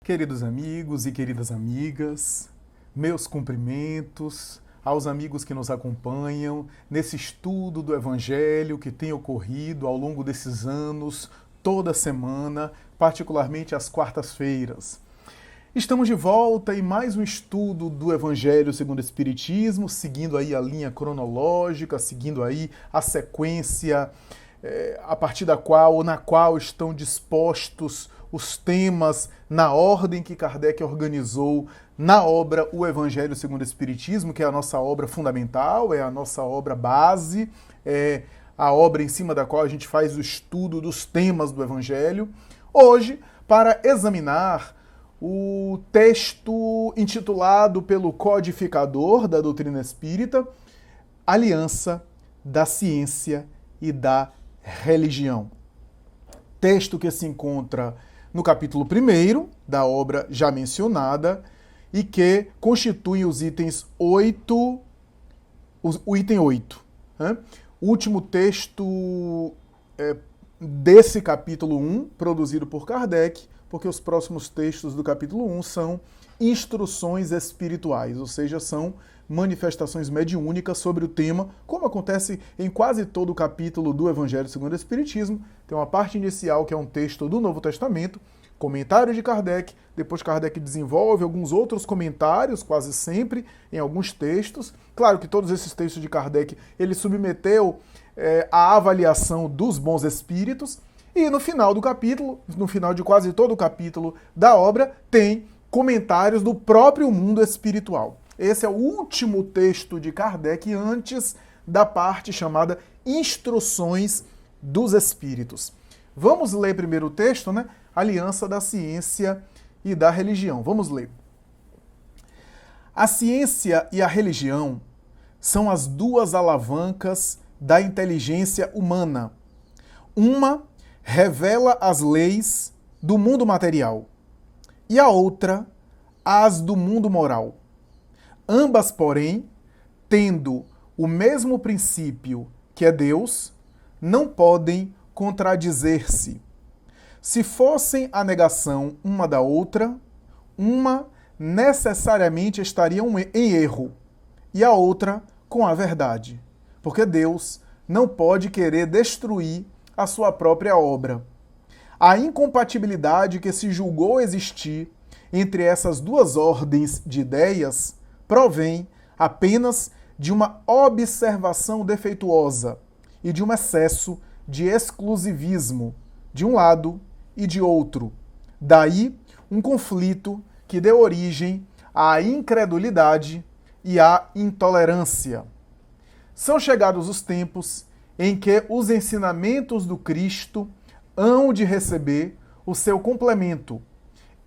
Queridos amigos e queridas amigas, meus cumprimentos aos amigos que nos acompanham nesse estudo do Evangelho que tem ocorrido ao longo desses anos, toda semana, particularmente às quartas-feiras. Estamos de volta em mais um estudo do Evangelho segundo o Espiritismo, seguindo aí a linha cronológica, seguindo aí a sequência a partir da qual ou na qual estão dispostos os temas na ordem que Kardec organizou na obra O Evangelho segundo o Espiritismo, que é a nossa obra fundamental, é a nossa obra base, é a obra em cima da qual a gente faz o estudo dos temas do Evangelho. Hoje, para examinar o texto intitulado pelo codificador da doutrina espírita, Aliança da Ciência e da Religião. Texto que se encontra no capítulo 1º da obra já mencionada e que constitui os itens 8, o item 8. Né? O último texto desse capítulo 1, produzido por Kardec, porque os próximos textos do capítulo 1 são instruções espirituais, ou seja, são manifestações mediúnicas sobre o tema, como acontece em quase todo o capítulo do Evangelho segundo o Espiritismo. Tem uma parte inicial que é um texto do Novo Testamento, comentário de Kardec, depois Kardec desenvolve alguns outros comentários, quase sempre, em alguns textos. Claro que todos esses textos de Kardec ele submeteu à avaliação dos bons espíritos, e no final do capítulo, no final de quase todo o capítulo da obra, tem comentários do próprio mundo espiritual. Esse é o último texto de Kardec antes da parte chamada Instruções dos Espíritos. Vamos ler primeiro o texto, né? Aliança da Ciência e da Religião. Vamos ler. A ciência e a religião são as duas alavancas da inteligência humana. Uma revela as leis do mundo material e a outra as do mundo moral. Ambas, porém, tendo o mesmo princípio, que é Deus, não podem contradizer-se. Se fossem a negação uma da outra, uma necessariamente estaria em erro e a outra com a verdade, porque Deus não pode querer destruir a sua própria obra. A incompatibilidade que se julgou existir entre essas duas ordens de ideias provém apenas de uma observação defeituosa e de um excesso de exclusivismo de um lado e de outro. Daí um conflito que deu origem à incredulidade e à intolerância. São chegados os tempos em que os ensinamentos do Cristo hão de receber o seu complemento,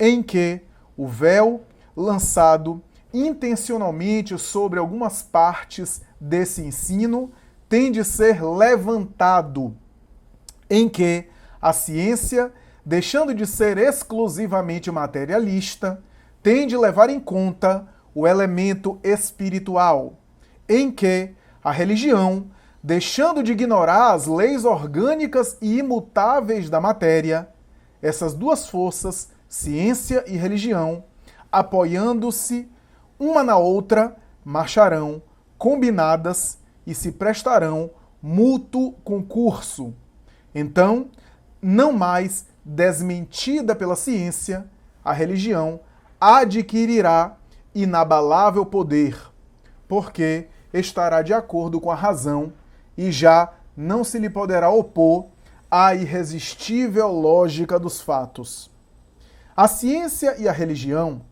em que o véu lançado intencionalmente sobre algumas partes desse ensino tem de ser levantado, em que a ciência, deixando de ser exclusivamente materialista, tem de levar em conta o elemento espiritual, em que a religião, deixando de ignorar as leis orgânicas e imutáveis da matéria, essas duas forças, ciência e religião, apoiando-se uma na outra, marcharão combinadas e se prestarão mútuo concurso. Então, não mais desmentida pela ciência, a religião adquirirá inabalável poder, porque estará de acordo com a razão e já não se lhe poderá opor à irresistível lógica dos fatos. A ciência e a religião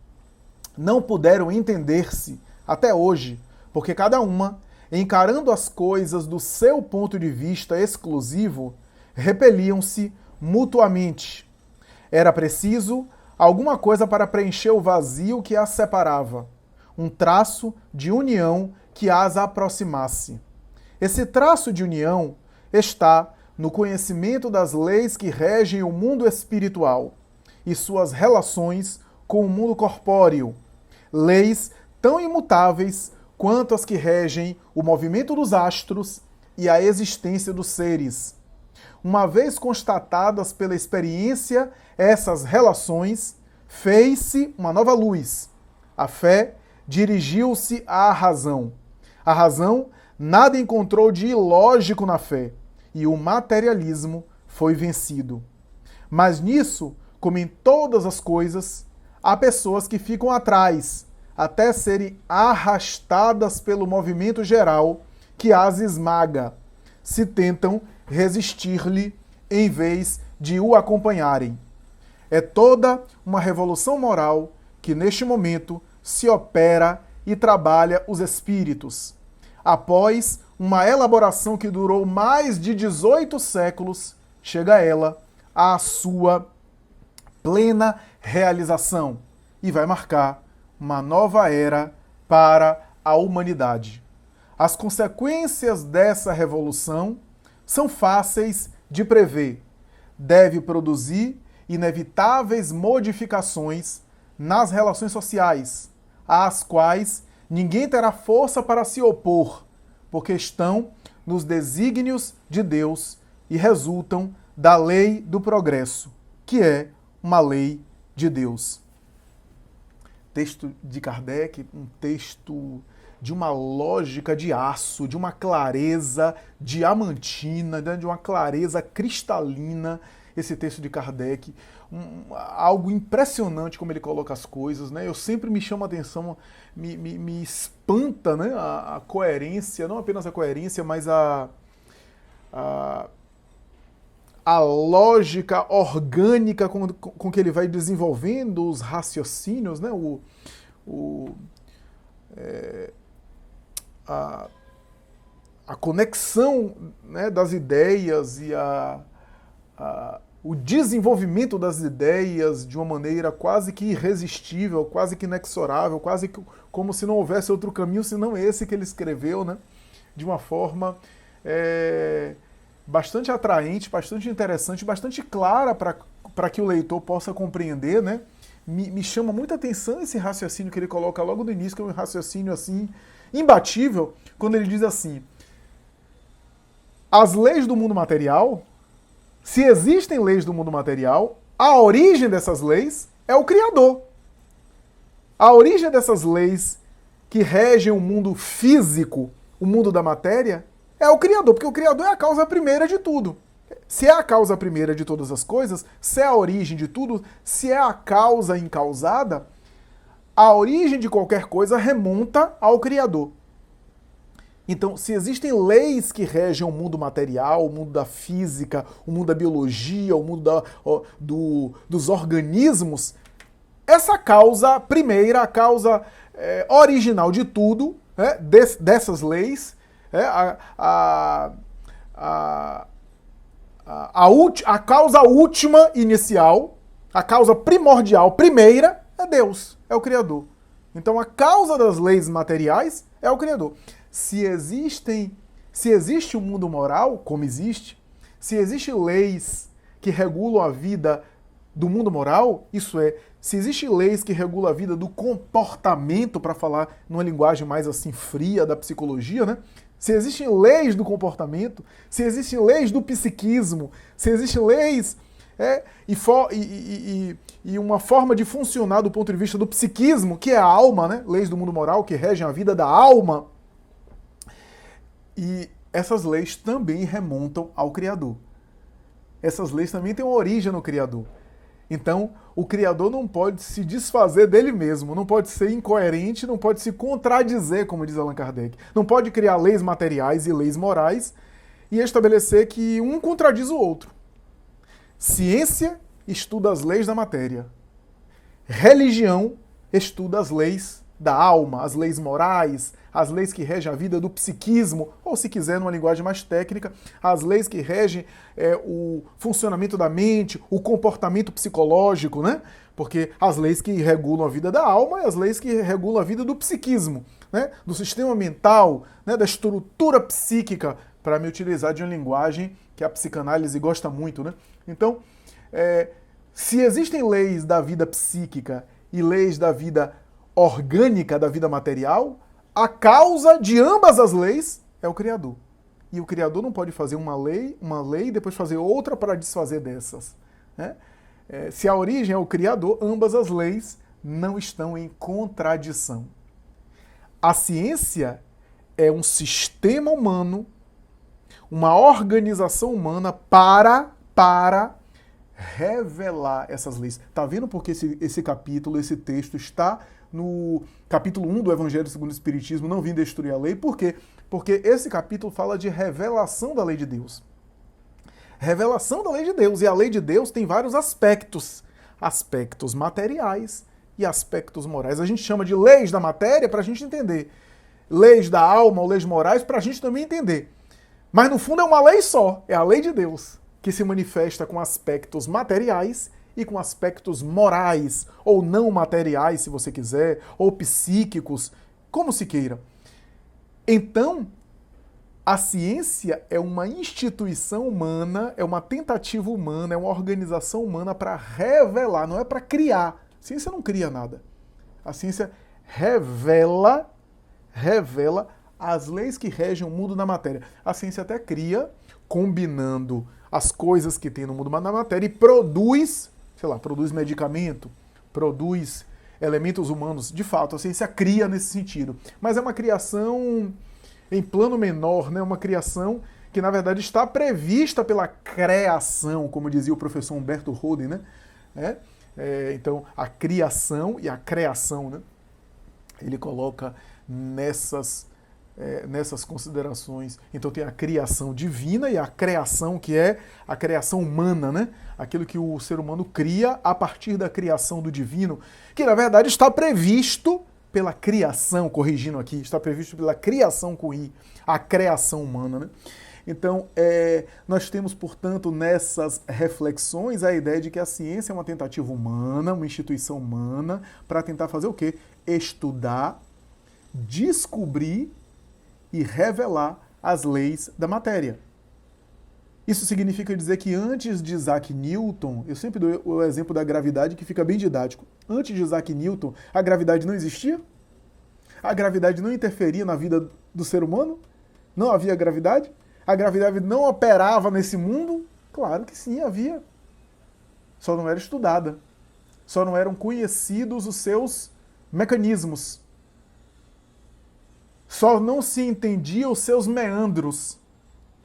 não puderam entender-se até hoje, porque cada uma, encarando as coisas do seu ponto de vista exclusivo, repeliam-se mutuamente. Era preciso alguma coisa para preencher o vazio que as separava, um traço de união que as aproximasse. Esse traço de união está no conhecimento das leis que regem o mundo espiritual e suas relações com o mundo corpóreo, leis tão imutáveis quanto as que regem o movimento dos astros e a existência dos seres. Uma vez constatadas pela experiência essas relações, fez-se uma nova luz. A fé dirigiu-se à razão. A razão nada encontrou de ilógico na fé, e o materialismo foi vencido. Mas nisso, como em todas as coisas, há pessoas que ficam atrás, até serem arrastadas pelo movimento geral que as esmaga, se tentam resistir-lhe em vez de o acompanharem. É toda uma revolução moral que neste momento se opera e trabalha os espíritos. Após uma elaboração que durou mais de 18 séculos, chega ela à sua plena realização e vai marcar uma nova era para a humanidade. As consequências dessa revolução são fáceis de prever. Deve produzir inevitáveis modificações nas relações sociais, às quais ninguém terá força para se opor, porque estão nos desígnios de Deus e resultam da lei do progresso, que é uma lei de Deus. Texto de Kardec, um texto de uma lógica de aço, de uma clareza diamantina, de uma clareza cristalina, esse texto de Kardec, algo impressionante como ele coloca as coisas, né? Eu sempre me chamo a atenção, me espanta, né? A coerência, não apenas a coerência, mas a lógica orgânica com que ele vai desenvolvendo os raciocínios, né? A conexão, né, das ideias e o desenvolvimento das ideias de uma maneira quase que irresistível, quase que inexorável, quase que como se não houvesse outro caminho senão esse que ele escreveu, né? De uma forma bastante atraente, bastante interessante, bastante clara para que o leitor possa compreender, né? Me chama muita atenção esse raciocínio que ele coloca logo no início, que é um raciocínio assim imbatível, quando ele diz assim: as leis do mundo material, se existem leis do mundo material, a origem dessas leis é o Criador. A origem dessas leis que regem o mundo físico, o mundo da matéria, é o Criador, porque o Criador é a causa primeira de tudo. Se é a causa primeira de todas as coisas, se é a origem de tudo, se é a causa incausada, a origem de qualquer coisa remonta ao Criador. Então, se existem leis que regem o mundo material, o mundo da física, o mundo da biologia, o mundo dos organismos, essa causa primeira, a causa original de tudo, né, dessas leis, a causa última inicial, a causa primordial, primeira, é Deus, é o Criador. Então a causa das leis materiais é o Criador. Se existe um mundo moral, como existe, se existem leis que regulam a vida do mundo moral, isso é, se existem leis que regulam a vida do comportamento, para falar numa linguagem mais assim fria da psicologia, né? Se existem leis do comportamento, se existem leis do psiquismo, se existem leis e uma forma de funcionar do ponto de vista do psiquismo, que é a alma, né? Leis do mundo moral que regem a vida da alma. E essas leis também remontam ao Criador. Essas leis também têm uma origem no Criador. Então, o Criador não pode se desfazer dele mesmo, não pode ser incoerente, não pode se contradizer, como diz Allan Kardec. Não pode criar leis materiais e leis morais e estabelecer que um contradiz o outro. Ciência estuda as leis da matéria. Religião estuda as leis da alma, as leis morais, as leis que regem a vida do psiquismo, ou se quiser, numa linguagem mais técnica, as leis que regem o funcionamento da mente, o comportamento psicológico, né? Porque as leis que regulam a vida da alma e as leis que regulam a vida do psiquismo, né? Do sistema mental, né? Da estrutura psíquica, para me utilizar de uma linguagem que a psicanálise gosta muito, né? Então, se existem leis da vida psíquica e leis da vida orgânica, da vida material, a causa de ambas as leis é o Criador. E o Criador não pode fazer uma lei e depois fazer outra para desfazer dessas, né? Se a origem é o Criador, ambas as leis não estão em contradição. A ciência é um sistema humano, uma organização humana para revelar essas leis. Tá vendo porque esse capítulo, esse texto está no capítulo 1 do Evangelho segundo o Espiritismo, não vim destruir a lei? Por quê? Porque esse capítulo fala de revelação da lei de Deus. Revelação da lei de Deus. E a lei de Deus tem vários aspectos. Aspectos materiais e aspectos morais. A gente chama de leis da matéria para a gente entender. Leis da alma ou leis morais para a gente também entender. Mas no fundo é uma lei só. É a lei de Deus, que se manifesta com aspectos materiais e com aspectos morais, ou não materiais, se você quiser, ou psíquicos, como se queira. Então, a ciência é uma instituição humana, é uma tentativa humana, é uma organização humana para revelar, não é para criar. A ciência não cria nada. A ciência revela as leis que regem o mundo da matéria. A ciência até cria, combinando as coisas que tem no mundo da matéria e produz, produz medicamento, produz elementos humanos. De fato, a ciência cria nesse sentido. Mas é uma criação em plano menor, né? Uma criação que, na verdade, está prevista pela criação, como dizia o professor Humberto Roden, né? Então, a criação e a criação, né? Ele coloca nessas considerações. Então tem a criação divina e a criação que é a criação humana, né? Aquilo que o ser humano cria a partir da criação do divino, que na verdade está previsto pela criação, corrigindo aqui, está previsto pela criação com I, a criação humana, né? Então, nós temos, portanto, nessas reflexões a ideia de que a ciência é uma tentativa humana, uma instituição humana, para tentar fazer o quê? Estudar, descobrir e revelar as leis da matéria. Isso significa dizer que antes de Isaac Newton, eu sempre dou o exemplo da gravidade que fica bem didático. Antes de Isaac Newton, a gravidade não existia? A gravidade não interferia na vida do ser humano? Não havia gravidade? A gravidade não operava nesse mundo? Claro que sim, havia. Só não era estudada. Só não eram conhecidos os seus mecanismos. Só não se entendia os seus meandros.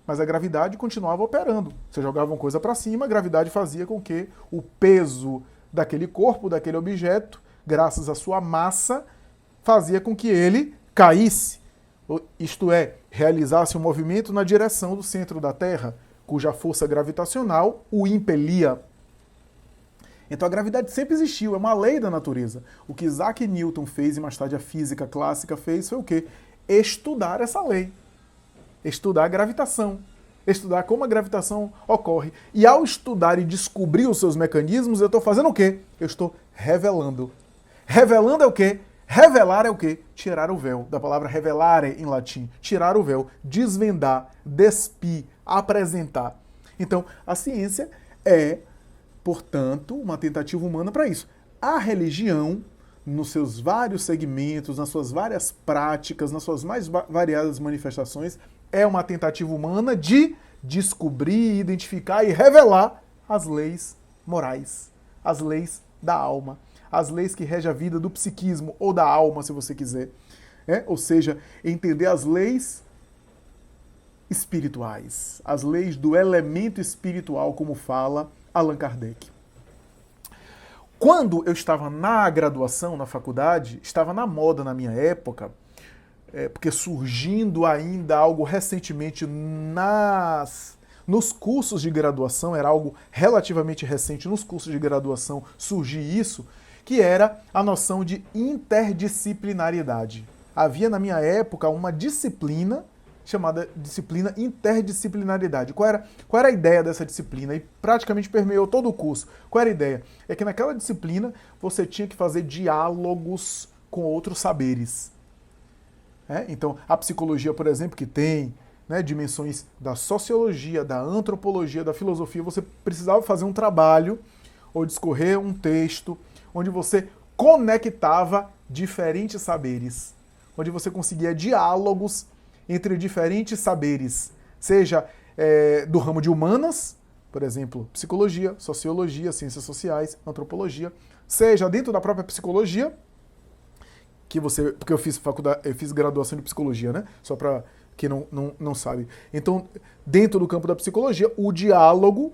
Mas a gravidade continuava operando. Você jogava uma coisa para cima, a gravidade fazia com que o peso daquele corpo, daquele objeto, graças à sua massa, fazia com que ele caísse. Isto é, realizasse um movimento na direção do centro da Terra, cuja força gravitacional o impelia. Então a gravidade sempre existiu, é uma lei da natureza. O que Isaac Newton fez e mais tarde a física clássica fez foi o quê? Estudar essa lei. Estudar a gravitação. Estudar como a gravitação ocorre. E ao estudar e descobrir os seus mecanismos, eu estou fazendo o quê? Eu estou revelando. Revelando é o quê? Revelar é o quê? Tirar o véu. Da palavra revelare em latim. Tirar o véu. Desvendar. Despir. Apresentar. Então, a ciência é, portanto, uma tentativa humana para isso. A religião, nos seus vários segmentos, nas suas várias práticas, nas suas mais variadas manifestações, é uma tentativa humana de descobrir, identificar e revelar as leis morais, as leis da alma, as leis que regem a vida do psiquismo ou da alma, se você quiser. Ou seja, entender as leis espirituais, as leis do elemento espiritual, como fala Allan Kardec. Quando eu estava na graduação, na faculdade, estava na moda na minha época, porque surgindo ainda algo recentemente nos cursos de graduação, era algo relativamente recente nos cursos de graduação surgir isso, que era a noção de interdisciplinaridade. Havia na minha época uma disciplina chamada disciplina interdisciplinaridade. Qual era a ideia dessa disciplina? E praticamente permeou todo o curso. Qual era a ideia? É que naquela disciplina você tinha que fazer diálogos com outros saberes. Então, a psicologia, por exemplo, que tem dimensões da sociologia, da antropologia, da filosofia, você precisava fazer um trabalho ou discorrer um texto onde você conectava diferentes saberes, onde você conseguia diálogos entre diferentes saberes, seja do ramo de humanas por exemplo, psicologia, sociologia, ciências sociais, antropologia, seja dentro da própria psicologia, porque eu fiz faculdade, eu fiz graduação de psicologia, né? Só para quem não sabe. Então, dentro do campo da psicologia, o diálogo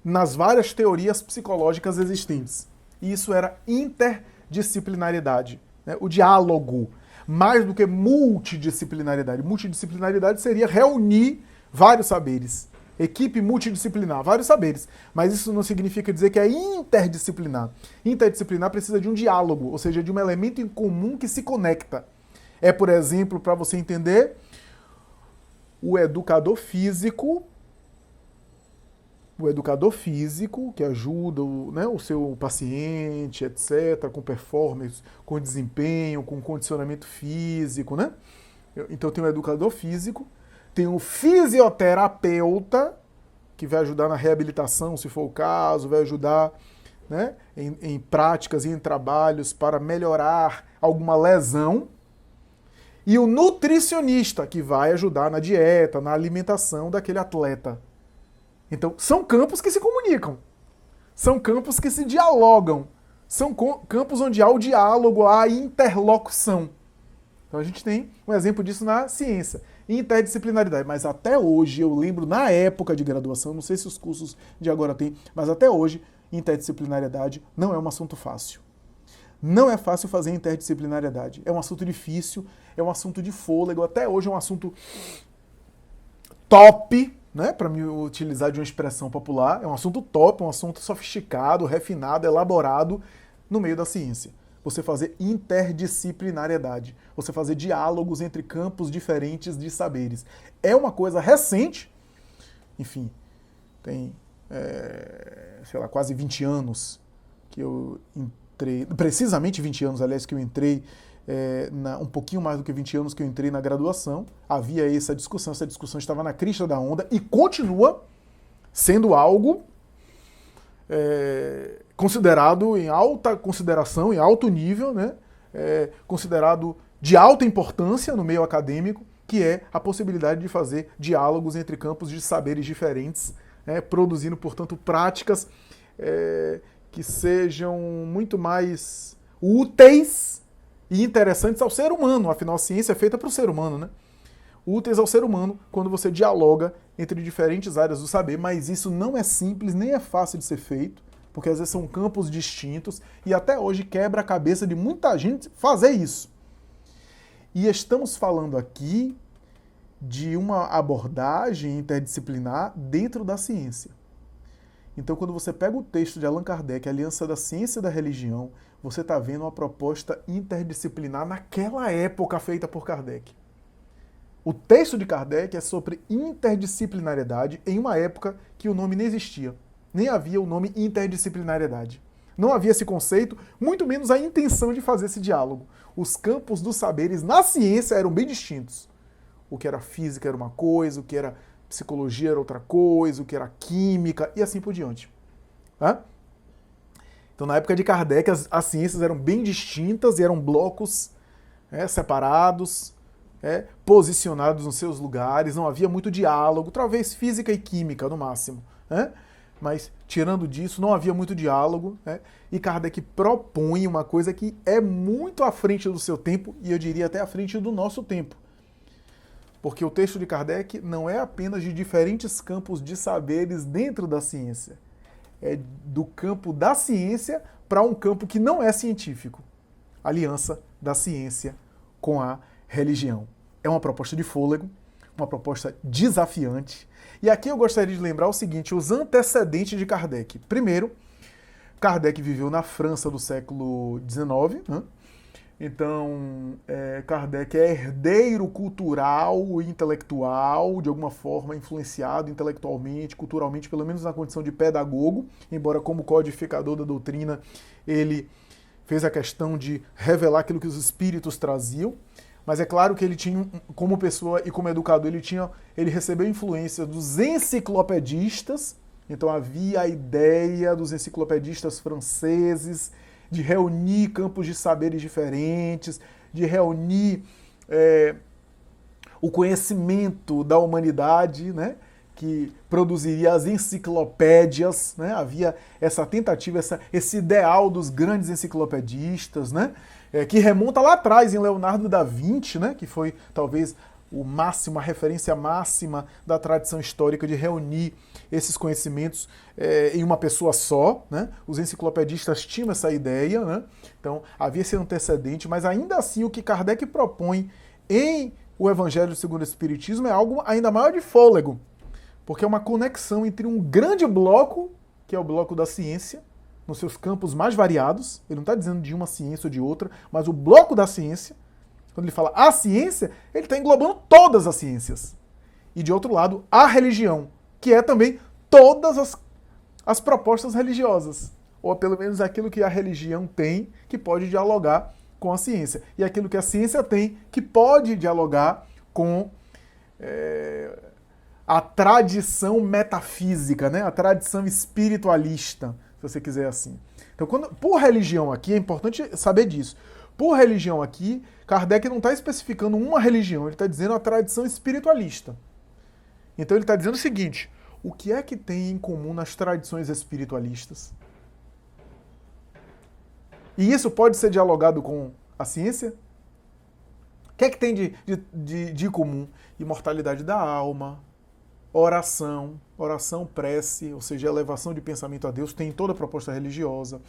nas várias teorias psicológicas existentes. E isso era interdisciplinaridade, né? O diálogo, mais do que multidisciplinaridade. Multidisciplinaridade seria reunir vários saberes. Equipe multidisciplinar, vários saberes. Mas isso não significa dizer que é interdisciplinar. Interdisciplinar precisa de um diálogo, ou seja, de um elemento em comum que se conecta. É, por exemplo, para você entender, o educador físico que ajuda o seu paciente, etc., com performance, com desempenho, com condicionamento físico, né? Então tem o educador físico, tem o fisioterapeuta, que vai ajudar na reabilitação, se for o caso, vai ajudar, né, em práticas e em trabalhos para melhorar alguma lesão, e o nutricionista, que vai ajudar na dieta, na alimentação daquele atleta. Então, são campos que se comunicam, são campos que se dialogam, são campos onde há o diálogo, há a interlocução. Então a gente tem um exemplo disso na ciência, interdisciplinaridade. Mas até hoje, eu lembro na época de graduação, não sei se os cursos de agora têm, mas até hoje, interdisciplinaridade não é um assunto fácil. Não é fácil fazer interdisciplinariedade. É um assunto difícil, é um assunto de fôlego, até hoje é um assunto top, né, para me utilizar de uma expressão popular, é um assunto top, um assunto sofisticado, refinado, elaborado no meio da ciência. Você fazer interdisciplinariedade, você fazer diálogos entre campos diferentes de saberes. É uma coisa recente, enfim, tem, quase 20 anos que eu entrei, precisamente 20 anos, aliás, que eu entrei, um pouquinho mais do que 20 anos que eu entrei na graduação, havia essa discussão estava na crista da onda e continua sendo algo considerado em alta consideração, em alto nível, né? Considerado de alta importância no meio acadêmico, que é a possibilidade de fazer diálogos entre campos de saberes diferentes, produzindo, portanto, práticas que sejam muito mais úteis e interessantes ao ser humano. Afinal, a ciência é feita para o ser humano, né? Úteis ao ser humano quando você dialoga entre diferentes áreas do saber, mas isso não é simples, nem é fácil de ser feito, porque às vezes são campos distintos e até hoje quebra a cabeça de muita gente fazer isso. E estamos falando aqui de uma abordagem interdisciplinar dentro da ciência. Então, quando você pega o texto de Allan Kardec, Aliança da Ciência e da Religião, você está vendo uma proposta interdisciplinar naquela época feita por Kardec. O texto de Kardec é sobre interdisciplinariedade em uma época que o nome nem existia. Nem havia o nome interdisciplinariedade. Não havia esse conceito, muito menos a intenção de fazer esse diálogo. Os campos dos saberes na ciência eram bem distintos. O que era física era uma coisa, o que era psicologia era outra coisa, o que era química e assim por diante. Então, na época de Kardec, as ciências eram bem distintas e eram blocos separados, posicionados nos seus lugares, não havia muito diálogo, talvez física e química no máximo. Mas, tirando disso, não havia muito diálogo, e Kardec propõe uma coisa que é muito à frente do seu tempo, e eu diria até à frente do nosso tempo. Porque o texto de Kardec não é apenas de diferentes campos de saberes dentro da ciência. É do campo da ciência para um campo que não é científico. Aliança da ciência com a religião. É uma proposta de fôlego, uma proposta desafiante. E aqui eu gostaria de lembrar o seguinte, os antecedentes de Kardec. Primeiro, Kardec viveu na França do século XIX, né? Então, Kardec é herdeiro cultural e intelectual, de alguma forma influenciado intelectualmente, culturalmente, pelo menos na condição de pedagogo, embora como codificador da doutrina ele fez a questão de revelar aquilo que os espíritos traziam, mas é claro que ele tinha, como pessoa e como educador, ele recebeu influência dos enciclopedistas, então havia a ideia dos enciclopedistas franceses, de reunir campos de saberes diferentes, de reunir o conhecimento da humanidade, né, que produziria as enciclopédias, né? Havia essa tentativa, esse ideal dos grandes enciclopedistas, né? Que remonta lá atrás em Leonardo da Vinci, né? Que foi talvez o máximo, a referência máxima da tradição histórica de reunir esses conhecimentos em uma pessoa só, né? Os enciclopedistas tinham essa ideia, né? Então havia esse antecedente, mas ainda assim o que Kardec propõe em o Evangelho segundo o Espiritismo é algo ainda maior de fôlego, porque é uma conexão entre um grande bloco, que é o bloco da ciência, nos seus campos mais variados. Ele não está dizendo de uma ciência ou de outra, mas o bloco da ciência. Quando ele fala a ciência, ele está englobando todas as ciências. E de outro lado, a religião, que é também todas as propostas religiosas. Ou pelo menos aquilo que a religião tem, que pode dialogar com a ciência. E aquilo que a ciência tem, que pode dialogar com a tradição metafísica, né? A tradição espiritualista, se você quiser assim. Então, por religião aqui, é importante saber disso. Por religião aqui, Kardec não está especificando uma religião, ele está dizendo a tradição espiritualista. Então ele está dizendo o seguinte: o que é que tem em comum nas tradições espiritualistas? E isso pode ser dialogado com a ciência? O que é que tem de comum? Imortalidade da alma, oração, prece, ou seja, elevação de pensamento a Deus, tem em toda a proposta religiosa,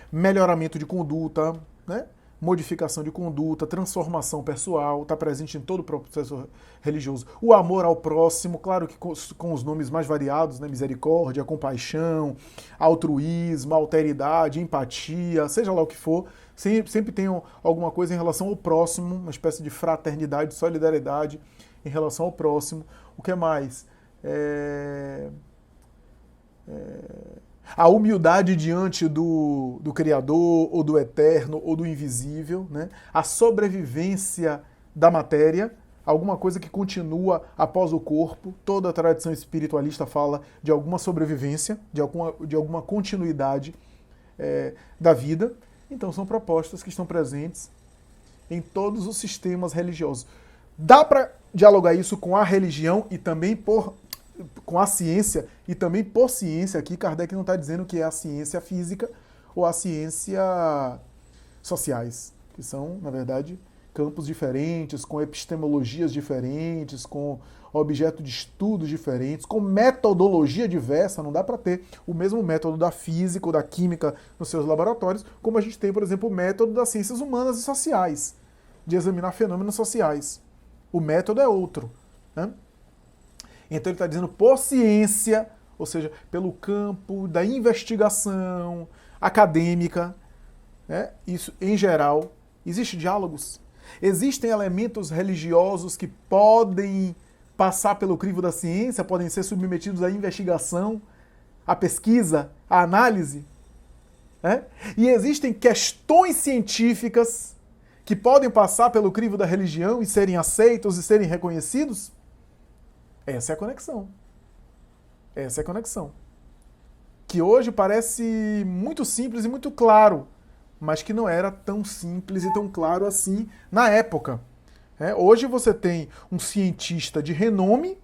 melhoramento de conduta, né? Modificação de conduta, transformação pessoal, está presente em todo o processo religioso. O amor ao próximo, claro que com os nomes mais variados, né? Misericórdia, compaixão, altruísmo, alteridade, empatia, seja lá o que for, sempre tem alguma coisa em relação ao próximo, uma espécie de fraternidade, solidariedade em relação ao próximo. O que mais? A humildade diante do Criador, ou do Eterno, ou do Invisível, né? A sobrevivência da matéria, alguma coisa que continua após o corpo. Toda a tradição espiritualista fala de alguma sobrevivência, de alguma continuidade da vida. Então são propostas que estão presentes em todos os sistemas religiosos. Dá para dialogar isso com a religião e também com a ciência, e também por ciência aqui, Kardec não está dizendo que é a ciência física ou a ciência sociais, que são, na verdade, campos diferentes, com epistemologias diferentes, com objeto de estudos diferentes, com metodologia diversa. Não dá para ter o mesmo método da física ou da química nos seus laboratórios, como a gente tem, por exemplo, o método das ciências humanas e sociais, de examinar fenômenos sociais. O método é outro, né? Então ele está dizendo por ciência, ou seja, pelo campo da investigação acadêmica, né? Isso em geral. Existem diálogos? Existem elementos religiosos que podem passar pelo crivo da ciência, podem ser submetidos à investigação, à pesquisa, à análise? Né? E existem questões científicas que podem passar pelo crivo da religião e serem aceitos e serem reconhecidos? Essa é a conexão. Essa é a conexão. Que hoje parece muito simples e muito claro, mas que não era tão simples e tão claro assim na época. Hoje você tem um cientista de renome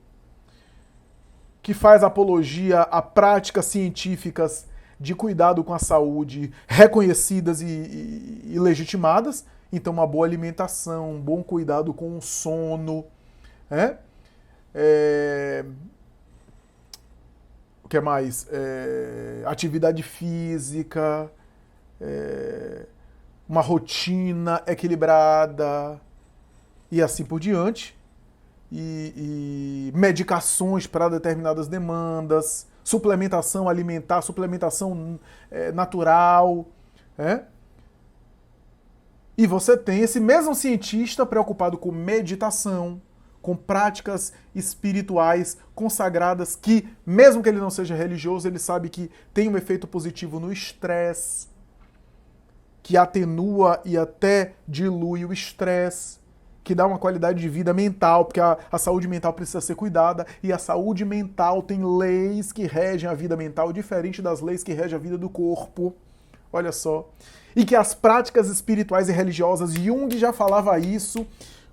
que faz apologia a práticas científicas de cuidado com a saúde reconhecidas e legitimadas. Então, uma boa alimentação, um bom cuidado com o sono, o que mais? Atividade física, uma rotina equilibrada e assim por diante. E medicações para determinadas demandas, suplementação alimentar, suplementação natural. E você tem esse mesmo cientista preocupado com meditação, com práticas espirituais consagradas que, mesmo que ele não seja religioso, ele sabe que tem um efeito positivo no estresse, que atenua e até dilui o estresse, que dá uma qualidade de vida mental, porque a saúde mental precisa ser cuidada, e a saúde mental tem leis que regem a vida mental, diferente das leis que regem a vida do corpo. Olha só. E que as práticas espirituais e religiosas, Jung já falava isso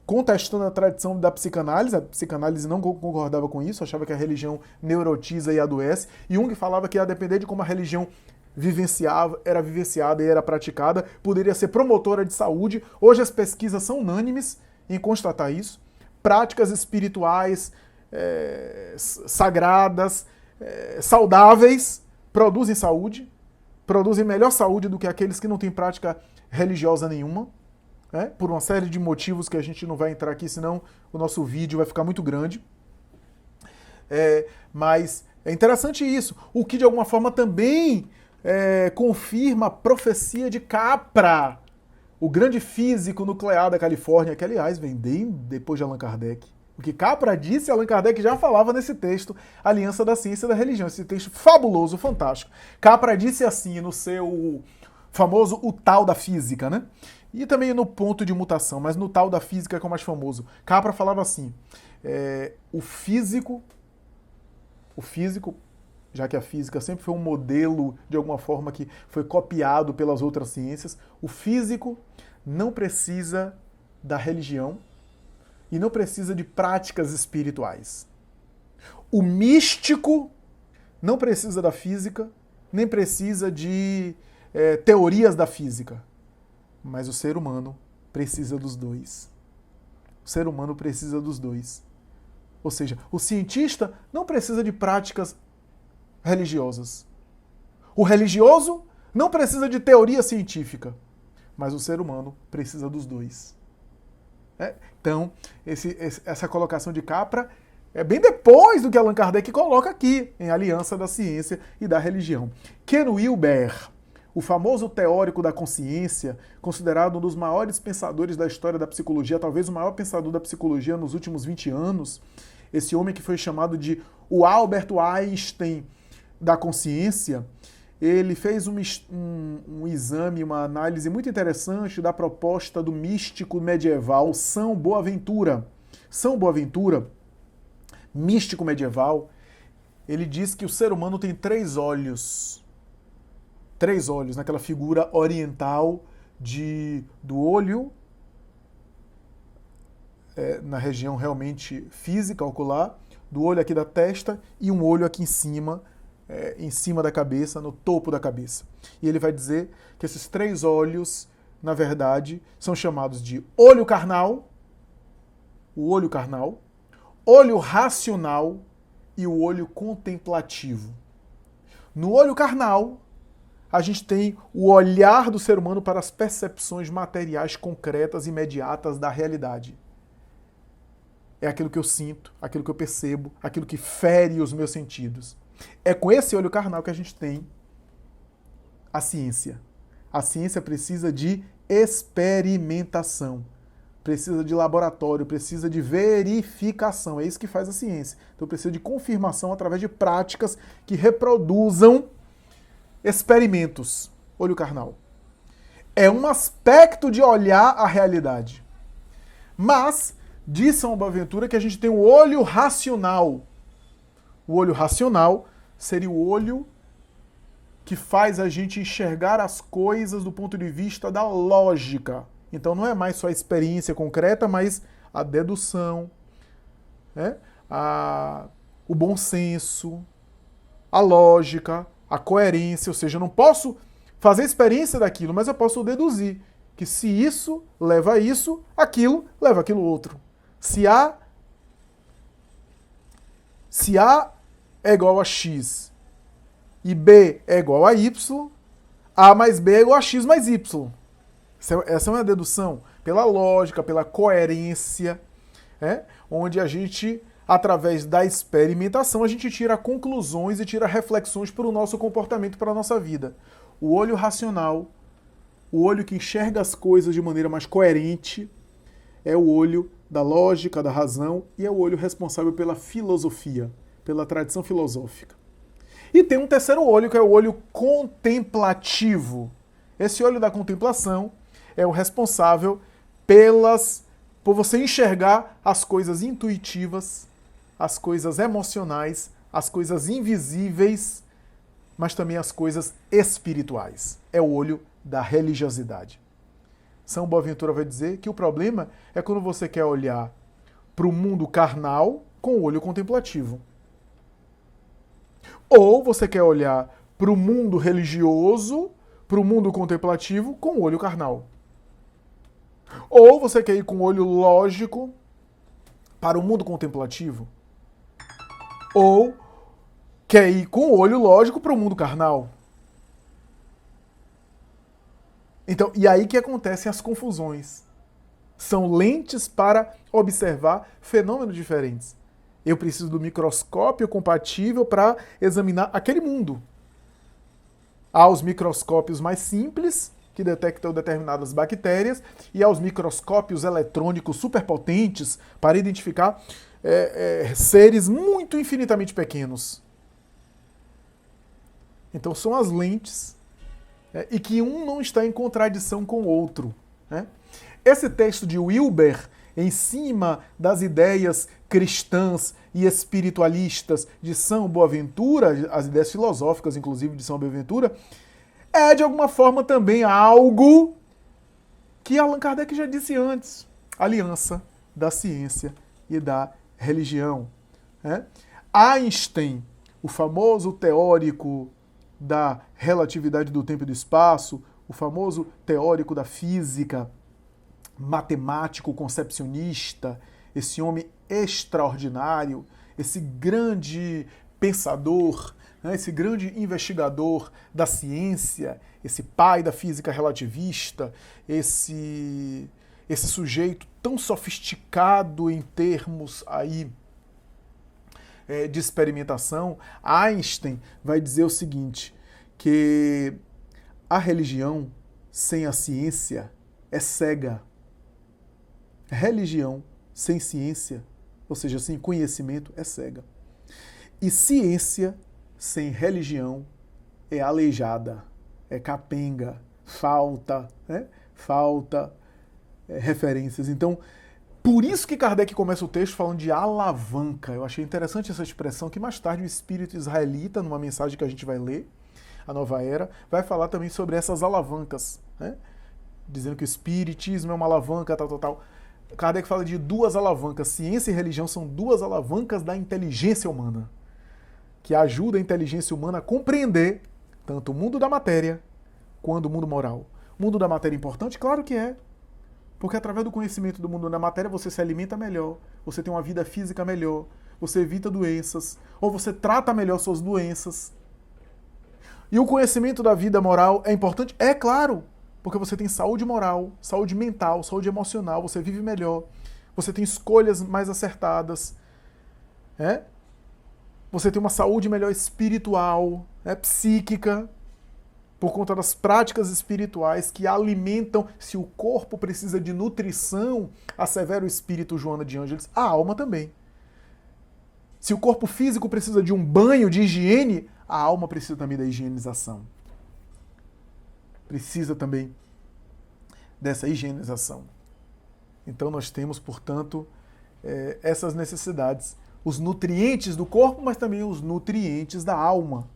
contestando a tradição da psicanálise. A psicanálise não concordava com isso, achava que a religião neurotiza e adoece. Jung falava que, a depender de como a religião era vivenciada e era praticada, poderia ser promotora de saúde. Hoje as pesquisas são unânimes em constatar isso. Práticas espirituais, sagradas, saudáveis, produzem saúde, produzem melhor saúde do que aqueles que não têm prática religiosa nenhuma, né? Por uma série de motivos que a gente não vai entrar aqui, senão o nosso vídeo vai ficar muito grande. Mas é interessante isso, o que de alguma forma também confirma a profecia de Capra, o grande físico nuclear da Califórnia, que aliás vem bem depois de Allan Kardec. O que Capra disse, Allan Kardec já falava nesse texto, Aliança da Ciência e da Religião, esse texto fabuloso, fantástico. Capra disse assim no seu famoso O Tal da Física, né? E também no Ponto de Mutação, mas no Tal da Física que é o mais famoso. Capra falava assim, o físico, já que a física sempre foi um modelo, de alguma forma, que foi copiado pelas outras ciências, o físico não precisa da religião e não precisa de práticas espirituais. O místico não precisa da física, nem precisa de teorias da física. Mas o ser humano precisa dos dois. O ser humano precisa dos dois. Ou seja, o cientista não precisa de práticas religiosas. O religioso não precisa de teoria científica. Mas o ser humano precisa dos dois. Então, essa colocação de Capra é bem depois do que Allan Kardec coloca aqui, em Aliança da Ciência e da Religião. Ken Wilber, o famoso teórico da consciência, considerado um dos maiores pensadores da história da psicologia, talvez o maior pensador da psicologia nos últimos 20 anos, esse homem que foi chamado de o Albert Einstein da consciência, ele fez um exame, uma análise muito interessante da proposta do místico medieval São Boaventura. São Boaventura, místico medieval, ele diz que o ser humano tem 3 olhos. 3 olhos, naquela figura oriental do olho, na região realmente física, ocular, do olho aqui da testa e um olho aqui em cima da cabeça, no topo da cabeça. E ele vai dizer que esses 3 olhos, na verdade, são chamados de olho carnal, o olho carnal, olho racional e o olho contemplativo. No olho carnal, a gente tem o olhar do ser humano para as percepções materiais concretas e imediatas da realidade. É aquilo que eu sinto, aquilo que eu percebo, aquilo que fere os meus sentidos. É com esse olho carnal que a gente tem a ciência. A ciência precisa de experimentação, precisa de laboratório, precisa de verificação. É isso que faz a ciência. Então precisa de confirmação através de práticas que reproduzam experimentos. Olho carnal. É um aspecto de olhar a realidade. Mas, diz São Boaventura que a gente tem o olho racional. O olho racional seria o olho que faz a gente enxergar as coisas do ponto de vista da lógica. Então não é mais só a experiência concreta, mas a dedução, o bom senso, a lógica, a coerência. Ou seja, eu não posso fazer experiência daquilo, mas eu posso deduzir que se isso leva a isso, aquilo leva aquilo outro. Se A é igual a X e B é igual a Y, A mais B é igual a X mais Y. Essa é uma dedução pela lógica, pela coerência, onde a gente, através da experimentação, a gente tira conclusões e tira reflexões para o nosso comportamento, para a nossa vida. O olho racional, o olho que enxerga as coisas de maneira mais coerente, é o olho da lógica, da razão, e é o olho responsável pela filosofia, pela tradição filosófica. E tem um terceiro olho, que é o olho contemplativo. Esse olho da contemplação é o responsável por você enxergar as coisas intuitivas, as coisas emocionais, as coisas invisíveis, mas também as coisas espirituais. É o olho da religiosidade. São Boaventura vai dizer que o problema é quando você quer olhar para o mundo carnal com o olho contemplativo. Ou você quer olhar para o mundo religioso, para o mundo contemplativo com o olho carnal. Ou você quer ir com o olho lógico para o mundo contemplativo. Ou quer ir com o olho lógico para o mundo carnal. Então, e aí que acontecem as confusões. São lentes para observar fenômenos diferentes. Eu preciso do microscópio compatível para examinar aquele mundo. Há os microscópios mais simples, que detectam determinadas bactérias, e há os microscópios eletrônicos superpotentes para identificar seres muito infinitamente pequenos. Então são as lentes, e que um não está em contradição com o outro. Né? Esse texto de Wilber, em cima das ideias cristãs e espiritualistas de São Boaventura, as ideias filosóficas, inclusive, de São Boaventura, é de alguma forma também algo que Allan Kardec já disse antes: aliança da ciência e da religião. Né? Einstein, o famoso teórico da relatividade do tempo e do espaço, o famoso teórico da física, matemático, concepcionista, esse homem extraordinário, esse grande pensador, né, esse grande investigador da ciência, esse pai da física relativista, esse sujeito tão sofisticado em termos aí de experimentação. Einstein vai dizer o seguinte, que a religião sem a ciência é cega. Religião sem ciência, ou seja, sem conhecimento, é cega. E ciência sem religião é aleijada, é capenga, falta, né? Falta referências. Então, por isso que Kardec começa o texto falando de alavanca. Eu achei interessante essa expressão, que mais tarde o espírito israelita, numa mensagem que a gente vai ler, a Nova Era, vai falar também sobre essas alavancas, né? Dizendo que o espiritismo é uma alavanca, tal, tal, tal. Kardec fala de duas alavancas. Ciência e religião são duas alavancas da inteligência humana, que ajuda a inteligência humana a compreender tanto o mundo da matéria quanto o mundo moral. O mundo da matéria é importante? Claro que é. Porque através do conhecimento do mundo da matéria você se alimenta melhor, você tem uma vida física melhor, você evita doenças, ou você trata melhor suas doenças. E o conhecimento da vida moral é importante? É claro, porque você tem saúde moral, saúde mental, saúde emocional, você vive melhor, você tem escolhas mais acertadas, né? Você tem uma saúde melhor espiritual, né? Psíquica, por conta das práticas espirituais que alimentam. Se o corpo precisa de nutrição, assevera o espírito Joana de Ângeles, a alma também. Se o corpo físico precisa de um banho, de higiene, a alma precisa também da higienização. Precisa também dessa higienização. Então nós temos, portanto, essas necessidades. Os nutrientes do corpo, mas também os nutrientes da alma.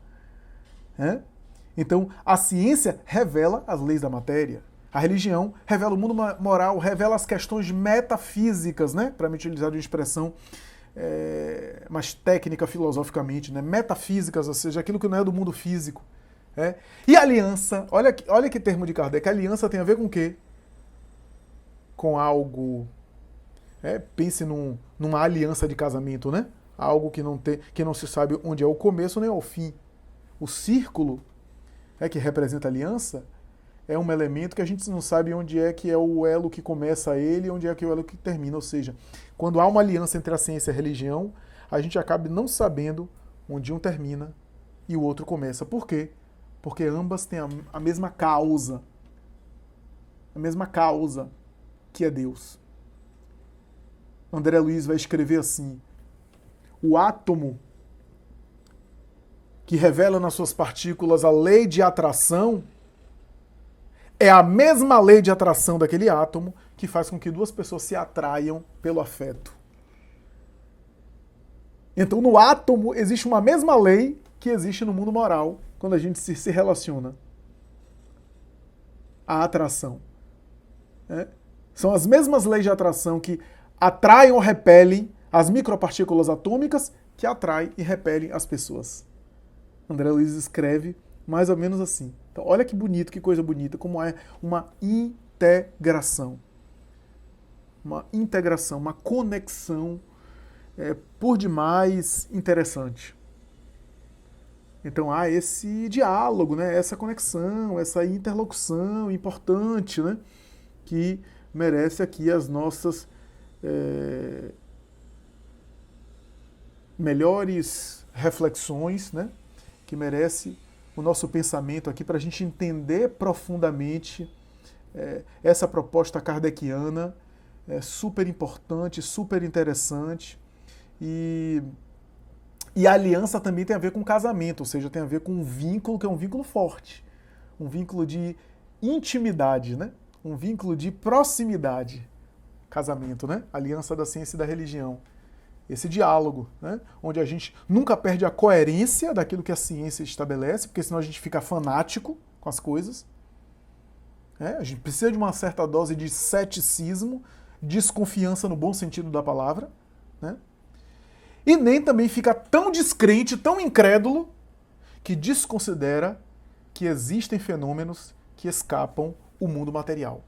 Né? Então, a ciência revela as leis da matéria. A religião revela o mundo moral, revela as questões metafísicas, né? Para me utilizar de uma expressão mais técnica filosoficamente, né? Metafísicas, ou seja, aquilo que não é do mundo físico. E aliança, olha que termo de Kardec, aliança tem a ver com o quê? Com algo... pense numa aliança de casamento, né? Algo que não se sabe onde é o começo nem o fim. O círculo, que representa a aliança, é um elemento que a gente não sabe onde é que é o elo que começa ele e onde é que é o elo que termina. Ou seja, quando há uma aliança entre a ciência e a religião, a gente acaba não sabendo onde um termina e o outro começa. Por quê? Porque ambas têm a mesma causa. A mesma causa, que é Deus. André Luiz vai escrever assim: o átomo que revela nas suas partículas a lei de atração é a mesma lei de atração daquele átomo que faz com que duas pessoas se atraiam pelo afeto. Então, no átomo existe uma mesma lei que existe no mundo moral quando a gente se relaciona. A atração. né? São as mesmas leis de atração que atraem ou repelem as micropartículas atômicas que atraem e repelem as pessoas. André Luiz escreve mais ou menos assim. Então, olha que bonito, que coisa bonita, como é uma integração. Uma integração, uma conexão por demais interessante. Então há esse diálogo, né? Essa conexão, essa interlocução importante, né? Que merece aqui as nossas melhores reflexões, né? Que merece o nosso pensamento aqui para a gente entender profundamente essa proposta kardeciana, super importante, super interessante. E a aliança também tem a ver com casamento, ou seja, tem a ver com um vínculo que é um vínculo forte, um vínculo de intimidade, né? Um vínculo de proximidade. Casamento, né? Aliança da ciência e da religião. Esse diálogo, né? Onde a gente nunca perde a coerência daquilo que a ciência estabelece, porque senão a gente fica fanático com as coisas. A gente precisa de uma certa dose de ceticismo, desconfiança no bom sentido da palavra, né? E nem também fica tão descrente, tão incrédulo, que desconsidera que existem fenômenos que escapam o mundo material.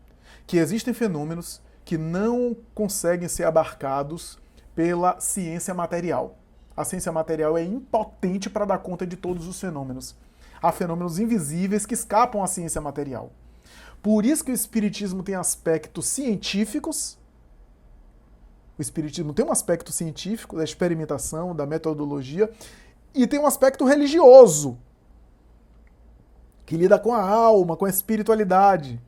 Que existem fenômenos que não conseguem ser abarcados pela ciência material. A ciência material é impotente para dar conta de todos os fenômenos. Há fenômenos invisíveis que escapam à ciência material. Por isso que o Espiritismo tem aspectos científicos. O Espiritismo tem um aspecto científico, da experimentação, da metodologia, e tem um aspecto religioso, que lida com a alma, com a espiritualidade.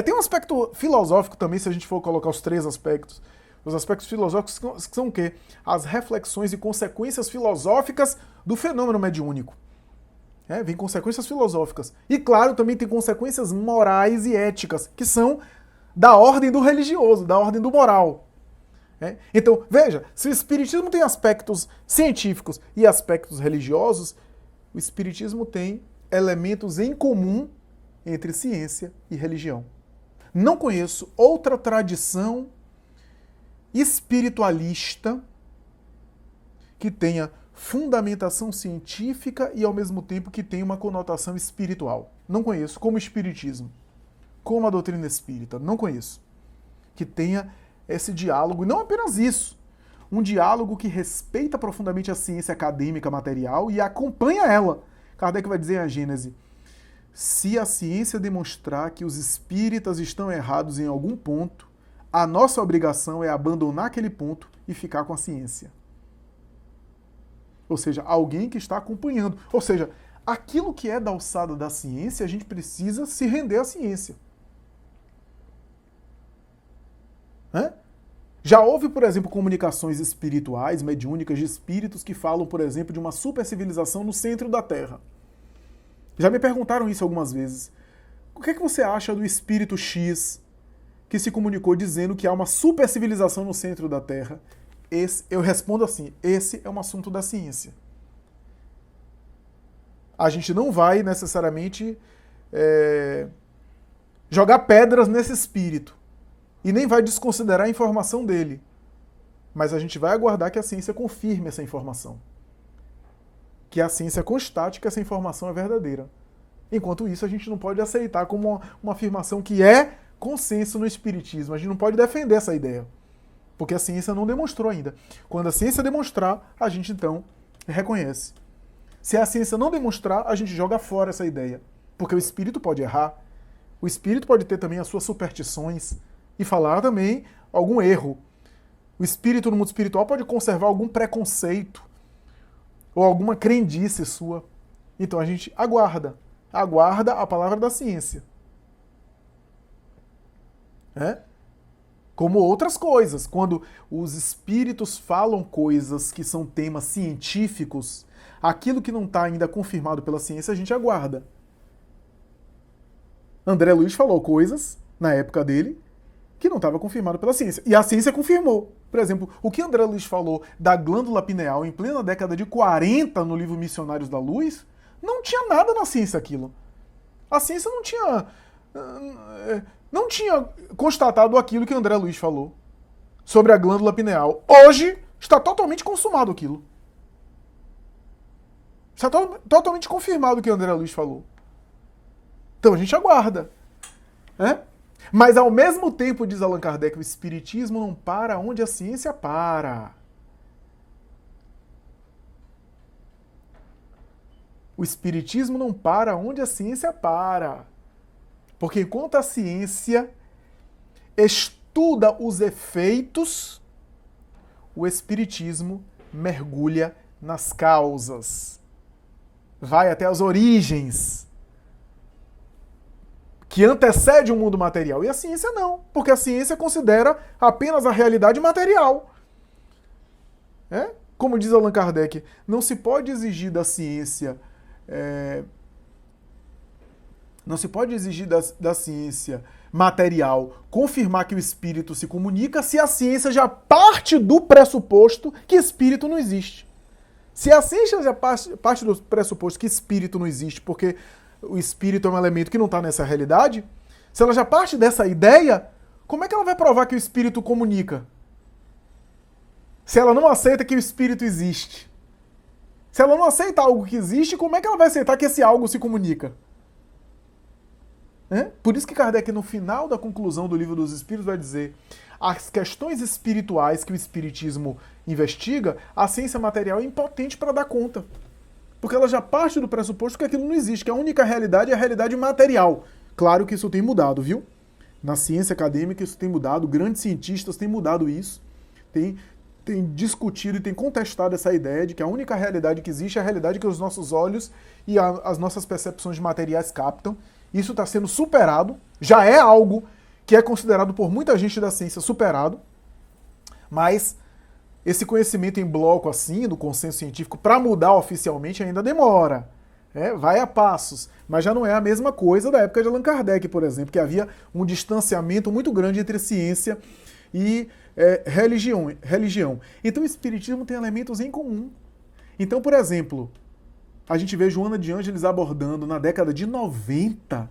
Tem um aspecto filosófico também, se a gente for colocar os três aspectos. Os aspectos filosóficos que são o quê? As reflexões e consequências filosóficas do fenômeno mediúnico. Vem consequências filosóficas. E, claro, também tem consequências morais e éticas, que são da ordem do religioso, da ordem do moral. Então, veja, se o Espiritismo tem aspectos científicos e aspectos religiosos, o Espiritismo tem elementos em comum entre ciência e religião. Não conheço outra tradição espiritualista que tenha fundamentação científica e, ao mesmo tempo, que tenha uma conotação espiritual. Não conheço, como o Espiritismo, como a doutrina espírita, não conheço. Que tenha esse diálogo, e não apenas isso, um diálogo que respeita profundamente a ciência acadêmica material e acompanha ela. Kardec vai dizer em A Gênese: se a ciência demonstrar que os espíritas estão errados em algum ponto, a nossa obrigação é abandonar aquele ponto e ficar com a ciência. Ou seja, alguém que está acompanhando. Ou seja, aquilo que é da alçada da ciência, a gente precisa se render à ciência. Já houve, por exemplo, comunicações espirituais, mediúnicas, de espíritos que falam, por exemplo, de uma supercivilização no centro da Terra. Já me perguntaram isso algumas vezes. O que é que você acha do espírito X que se comunicou dizendo que há uma supercivilização no centro da Terra? Eu respondo assim: esse é um assunto da ciência. A gente não vai necessariamente jogar pedras nesse espírito. E nem vai desconsiderar a informação dele. Mas a gente vai aguardar que a ciência confirme essa informação. Que a ciência constate que essa informação é verdadeira. Enquanto isso, a gente não pode aceitar como uma afirmação que é consenso no Espiritismo. A gente não pode defender essa ideia. Porque a ciência não demonstrou ainda. Quando a ciência demonstrar, a gente então reconhece. Se a ciência não demonstrar, a gente joga fora essa ideia. Porque o espírito pode errar. O espírito pode ter também as suas superstições e falar também algum erro. O espírito no mundo espiritual pode conservar algum preconceito ou alguma crendice sua. Então a gente aguarda a palavra da ciência. Como outras coisas. Quando os espíritos falam coisas que são temas científicos, aquilo que não está ainda confirmado pela ciência, a gente aguarda. André Luiz falou coisas, na época dele, que não estava confirmado pela ciência. E a ciência confirmou. Por exemplo, o que André Luiz falou da glândula pineal em plena década de 40 no livro Missionários da Luz, não tinha nada na ciência aquilo. A ciência não tinha não tinha constatado aquilo que André Luiz falou sobre a glândula pineal. Hoje está totalmente consumado aquilo. Está totalmente confirmado o que André Luiz falou. Então a gente aguarda. Né? Mas ao mesmo tempo, diz Allan Kardec, o espiritismo não para onde a ciência para. O espiritismo não para onde a ciência para. Porque enquanto a ciência estuda os efeitos, o espiritismo mergulha nas causas. Vai até as origens que antecede o mundo material. E a ciência não, porque a ciência considera apenas a realidade material. Como diz Allan Kardec, não se pode exigir da ciência da ciência material confirmar que o espírito se comunica se a ciência já parte do pressuposto que espírito não existe. Se a ciência já parte do pressuposto que espírito não existe, porque o espírito é um elemento que não está nessa realidade, se ela já parte dessa ideia, como é que ela vai provar que o espírito comunica? Se ela não aceita que o espírito existe. Se ela não aceita algo que existe, como é que ela vai aceitar que esse algo se comunica? Por isso que Kardec, no final da conclusão do Livro dos Espíritos, vai dizer: as questões espirituais que o espiritismo investiga, a ciência material é impotente para dar conta. Porque ela já parte do pressuposto que aquilo não existe, que a única realidade é a realidade material. Claro que isso tem mudado, viu? Na ciência acadêmica isso tem mudado, grandes cientistas têm mudado isso, têm discutido e têm contestado essa ideia de que a única realidade que existe é a realidade que os nossos olhos e as nossas percepções materiais captam. Isso está sendo superado, já é algo que é considerado por muita gente da ciência superado, mas esse conhecimento em bloco assim, do consenso científico, para mudar oficialmente ainda demora. Vai a passos, mas já não é a mesma coisa da época de Allan Kardec, por exemplo, que havia um distanciamento muito grande entre ciência e religião. Então o espiritismo tem elementos em comum. Então, por exemplo, a gente vê Joana de Ângeles abordando na década de 90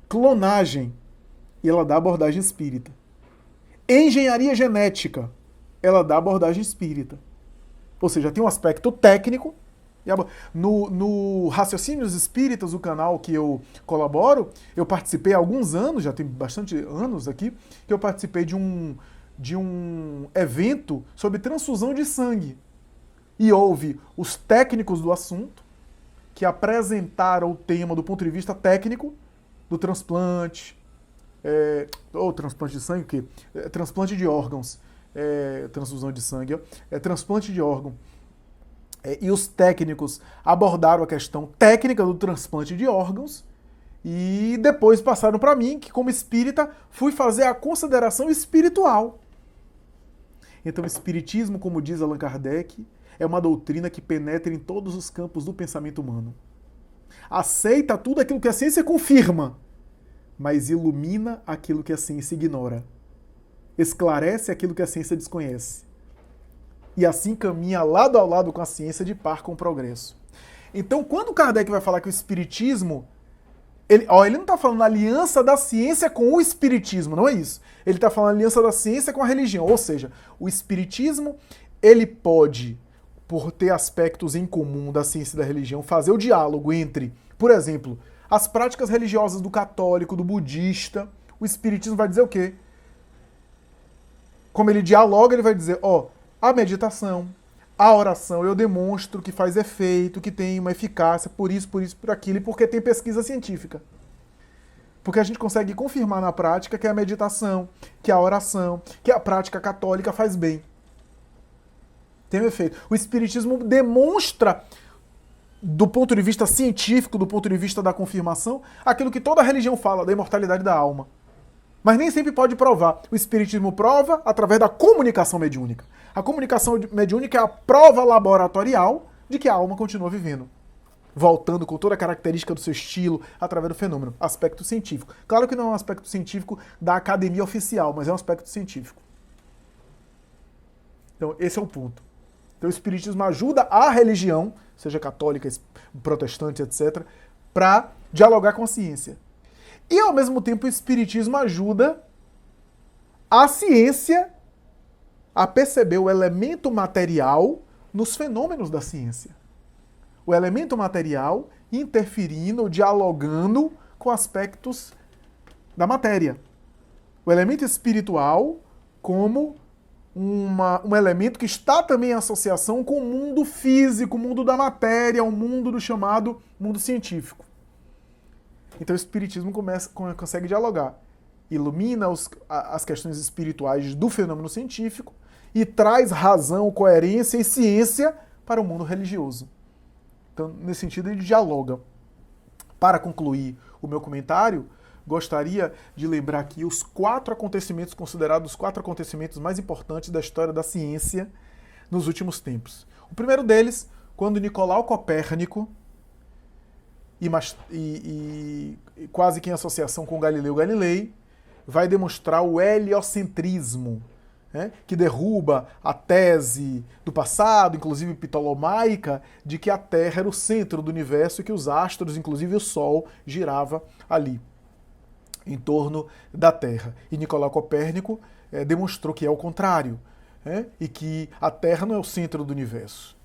clonagem, e ela dá abordagem espírita. Engenharia genética, ela dá abordagem espírita. Ou seja, tem um aspecto técnico. No Raciocínios Espíritas, o canal que eu colaboro, eu participei há alguns anos, já tem bastante anos aqui, que eu participei de um evento sobre transfusão de sangue. E houve os técnicos do assunto que apresentaram o tema do ponto de vista técnico do transplante, ou transplante de sangue, o quê? Transplante de órgãos, transfusão de sangue, transplante de órgão. E os técnicos abordaram a questão técnica do transplante de órgãos e depois passaram para mim, que como espírita fui fazer a consideração espiritual. Então o espiritismo, como diz Allan Kardec, é uma doutrina que penetra em todos os campos do pensamento humano. Aceita tudo aquilo que a ciência confirma, mas ilumina aquilo que a ciência ignora. Esclarece aquilo que a ciência desconhece. E assim caminha lado a lado com a ciência, de par com o progresso. Então, quando Kardec vai falar que o espiritismo... Ele não está falando aliança da ciência com o espiritismo, não é isso. Ele está falando aliança da ciência com a religião. Ou seja, o espiritismo, ele pode, por ter aspectos em comum da ciência e da religião, fazer o diálogo entre, por exemplo, as práticas religiosas do católico, do budista. O espiritismo vai dizer o quê? Como ele dialoga, ele vai dizer, a meditação, a oração, eu demonstro que faz efeito, que tem uma eficácia, por isso, por aquilo, e porque tem pesquisa científica. Porque a gente consegue confirmar na prática que a meditação, que a oração, que a prática católica faz bem. Tem um efeito. O espiritismo demonstra, do ponto de vista científico, do ponto de vista da confirmação, aquilo que toda religião fala, da imortalidade da alma. Mas nem sempre pode provar. O espiritismo prova através da comunicação mediúnica. A comunicação mediúnica é a prova laboratorial de que a alma continua vivendo. Voltando com toda a característica do seu estilo, através do fenômeno. Aspecto científico. Claro que não é um aspecto científico da academia oficial, mas é um aspecto científico. Então, esse é o ponto. Então, o espiritismo ajuda a religião, seja católica, protestante, etc., para dialogar com a ciência. E, ao mesmo tempo, o Espiritismo ajuda a ciência a perceber o elemento material nos fenômenos da ciência. O elemento material interferindo, dialogando com aspectos da matéria. O elemento espiritual como um elemento que está também em associação com o mundo físico, o mundo da matéria, o mundo do chamado mundo científico. Então o Espiritismo consegue dialogar, ilumina as questões espirituais do fenômeno científico e traz razão, coerência e ciência para o mundo religioso. Então, nesse sentido, ele dialoga. Para concluir o meu comentário, gostaria de lembrar aqui os 4 acontecimentos considerados os 4 acontecimentos mais importantes da história da ciência nos últimos tempos. O primeiro deles, quando Nicolau Copérnico, e quase que em associação com Galileu Galilei, vai demonstrar o heliocentrismo, né, que derruba a tese do passado, inclusive ptolomaica, de que a Terra era o centro do universo e que os astros, inclusive o Sol, girava ali, em torno da Terra. E Nicolau Copérnico demonstrou que é o contrário, né, e que a Terra não é o centro do universo.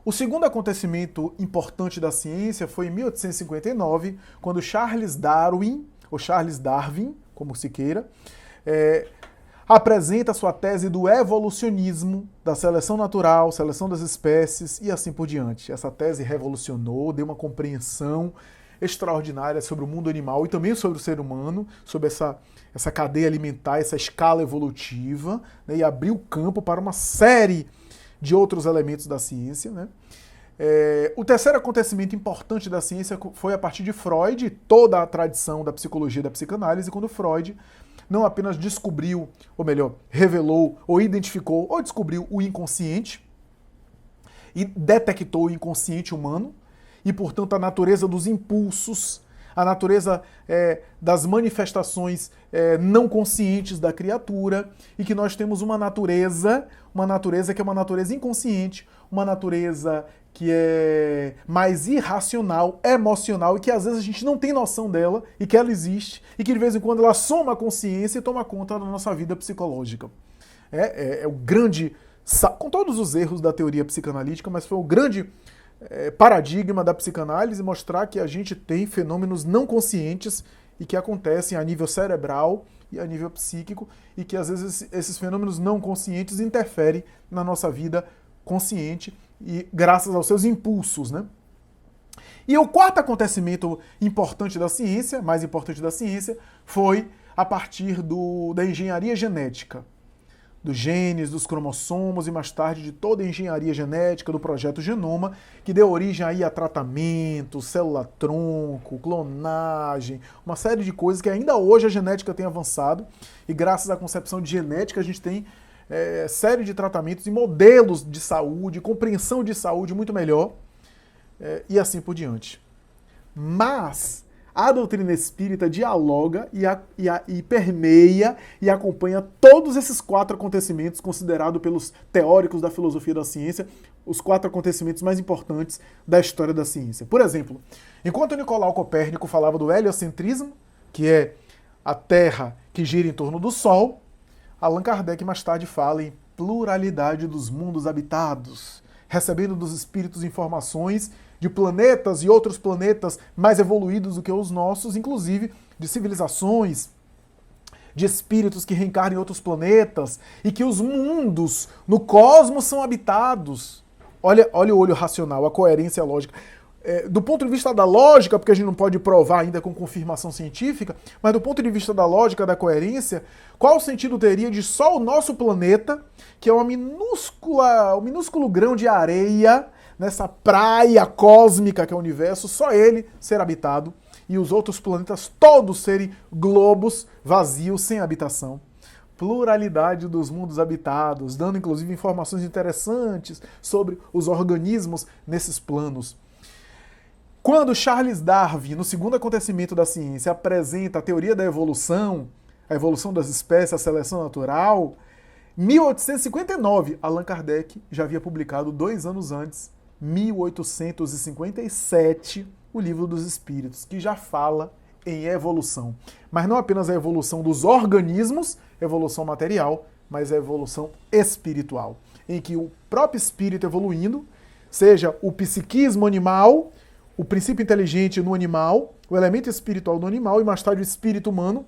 O segundo acontecimento importante da ciência foi em 1859, quando Charles Darwin, ou Charles Darwin, como se queira, apresenta sua tese do evolucionismo, da seleção natural, seleção das espécies e assim por diante. Essa tese revolucionou, deu uma compreensão extraordinária sobre o mundo animal e também sobre o ser humano, sobre essa cadeia alimentar, essa escala evolutiva, né, e abriu o campo para uma série de outros elementos da ciência, né? O terceiro acontecimento importante da ciência foi a partir de Freud, toda a tradição da psicologia e da psicanálise, quando Freud não apenas descobriu, ou melhor, revelou, ou identificou, ou descobriu o inconsciente, e detectou o inconsciente humano, e, portanto, a natureza dos impulsos, a natureza das manifestações não conscientes da criatura, e que nós temos uma natureza que é uma natureza inconsciente, uma natureza que é mais irracional, emocional, e que às vezes a gente não tem noção dela, e que ela existe, e que de vez em quando ela soma a consciência e toma conta da nossa vida psicológica. É o grande, com todos os erros da teoria psicanalítica, mas foi o grande paradigma da psicanálise mostrar que a gente tem fenômenos não conscientes e que acontecem a nível cerebral e a nível psíquico, e que às vezes esses fenômenos não conscientes interferem na nossa vida consciente e graças aos seus impulsos, né? E o quarto acontecimento importante da ciência, mais importante da ciência, foi a partir da engenharia genética, dos genes, dos cromossomos e mais tarde de toda a engenharia genética do projeto Genoma, que deu origem aí a tratamento, célula-tronco, clonagem, uma série de coisas que ainda hoje a genética tem avançado, e graças à concepção de genética a gente tem série de tratamentos e modelos de saúde, compreensão de saúde muito melhor, e assim por diante. Mas a doutrina espírita dialoga e permeia e acompanha todos esses 4 acontecimentos considerados pelos teóricos da filosofia da ciência os 4 acontecimentos mais importantes da história da ciência. Por exemplo, enquanto Nicolau Copérnico falava do heliocentrismo, que é a Terra que gira em torno do Sol, Allan Kardec mais tarde fala em pluralidade dos mundos habitados, recebendo dos espíritos informações de planetas e outros planetas mais evoluídos do que os nossos, inclusive de civilizações, de espíritos que reencarnam em outros planetas, e que os mundos no cosmos são habitados. Olha o olho racional, a coerência lógica. Do ponto de vista da lógica, porque a gente não pode provar ainda com confirmação científica, mas do ponto de vista da lógica, da coerência, qual o sentido teria de só o nosso planeta, que é um minúsculo grão de areia, nessa praia cósmica que é o universo, só ele ser habitado, e os outros planetas todos serem globos vazios, sem habitação? Pluralidade dos mundos habitados, dando inclusive informações interessantes sobre os organismos nesses planos. Quando Charles Darwin, no segundo acontecimento da ciência, apresenta a teoria da evolução, a evolução das espécies, a seleção natural, 1859, Allan Kardec já havia publicado 2 anos antes, 1857, o Livro dos Espíritos, que já fala em evolução. Mas não apenas a evolução dos organismos, evolução material, mas a evolução espiritual, em que o próprio espírito evoluindo, seja o psiquismo animal, o princípio inteligente no animal, o elemento espiritual do animal e mais tarde o espírito humano,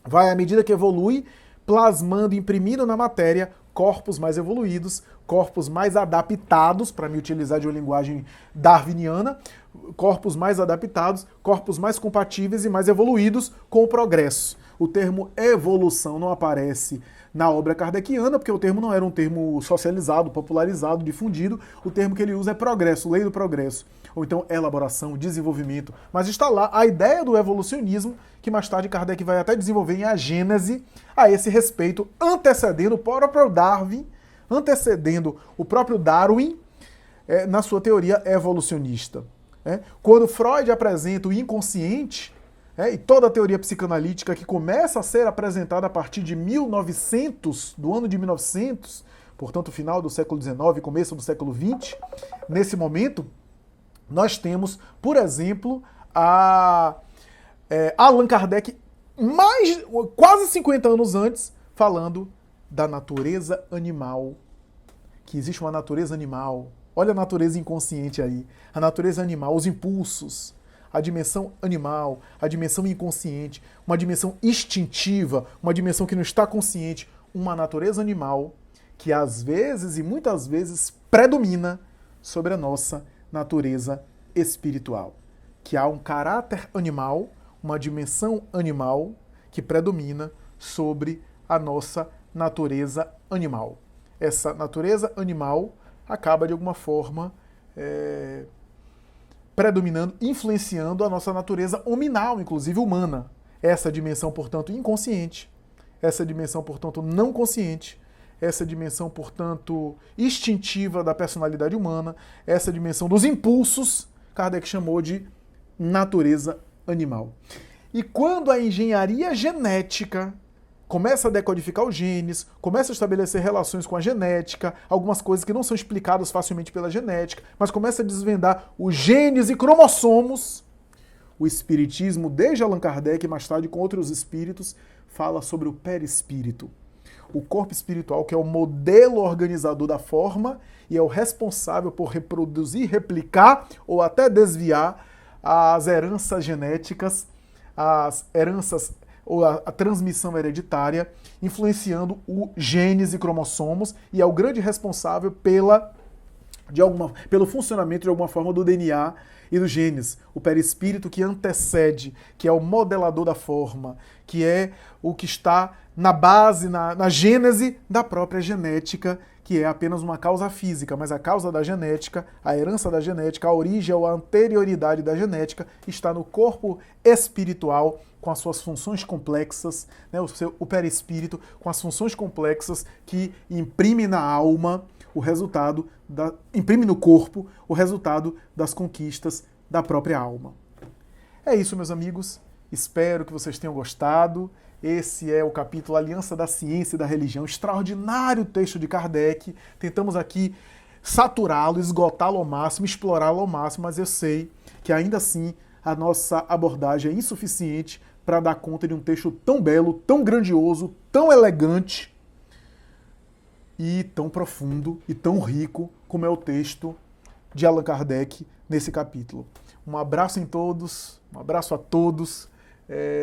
vai, à medida que evolui, plasmando, imprimindo na matéria corpos mais evoluídos, corpos mais adaptados, para me utilizar de uma linguagem darwiniana, corpos mais adaptados, corpos mais compatíveis e mais evoluídos com o progresso. O termo evolução não aparece na obra kardeciana, porque o termo não era um termo socializado, popularizado, difundido. O termo que ele usa é progresso, lei do progresso, ou então elaboração, desenvolvimento. Mas está lá a ideia do evolucionismo, que mais tarde Kardec vai até desenvolver em A Gênese, a esse respeito, antecedendo o próprio Darwin, antecedendo o próprio Darwin na sua teoria evolucionista. Quando Freud apresenta o inconsciente, e toda a teoria psicanalítica que começa a ser apresentada a partir de 1900, do ano de 1900, portanto final do século XIX, começo do século XX, nesse momento, nós temos, por exemplo, Allan Kardec, quase 50 anos antes, falando da natureza animal, que existe uma natureza animal. Olha a natureza inconsciente aí, a natureza animal, os impulsos, a dimensão animal, a dimensão inconsciente, uma dimensão instintiva, uma dimensão que não está consciente, uma natureza animal que às vezes e muitas vezes predomina sobre a nossa natureza espiritual. Que há um caráter animal, uma dimensão animal que predomina sobre a nossa natureza animal. Essa natureza animal acaba de alguma forma predominando, influenciando a nossa natureza hominal, inclusive humana. Essa dimensão, portanto, inconsciente, essa dimensão, portanto, não consciente, essa dimensão, portanto, instintiva da personalidade humana, essa dimensão dos impulsos, Kardec chamou de natureza animal. E quando a engenharia genética começa a decodificar os genes, começa a estabelecer relações com a genética, algumas coisas que não são explicadas facilmente pela genética, mas começa a desvendar os genes e cromossomos, o espiritismo, desde Allan Kardec e mais tarde com outros espíritos, fala sobre o perispírito. O corpo espiritual, que é o modelo organizador da forma e é o responsável por reproduzir, replicar ou até desviar as heranças genéticas, as heranças ou a transmissão hereditária, influenciando os genes e cromossomos, e é o grande responsável pelo funcionamento de alguma forma do DNA e dos genes. O perispírito que antecede, que é o modelador da forma, que é o que está na base, na gênese da própria genética, que é apenas uma causa física, mas a causa da genética, a herança da genética, a origem ou a anterioridade da genética está no corpo espiritual, com as suas funções complexas, né, o perispírito, com as funções complexas que imprime na alma o resultado, imprime no corpo o resultado das conquistas da própria alma. É isso, meus amigos. Espero que vocês tenham gostado. Esse é o capítulo Aliança da Ciência e da Religião, extraordinário texto de Kardec. Tentamos aqui saturá-lo, esgotá-lo ao máximo, explorá-lo ao máximo, mas eu sei que ainda assim a nossa abordagem é insuficiente para dar conta de um texto tão belo, tão grandioso, tão elegante e tão profundo e tão rico como é o texto de Allan Kardec nesse capítulo. Um abraço em todos, um abraço a todos,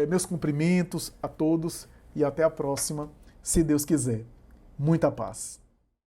meus cumprimentos a todos e até a próxima, se Deus quiser. Muita paz.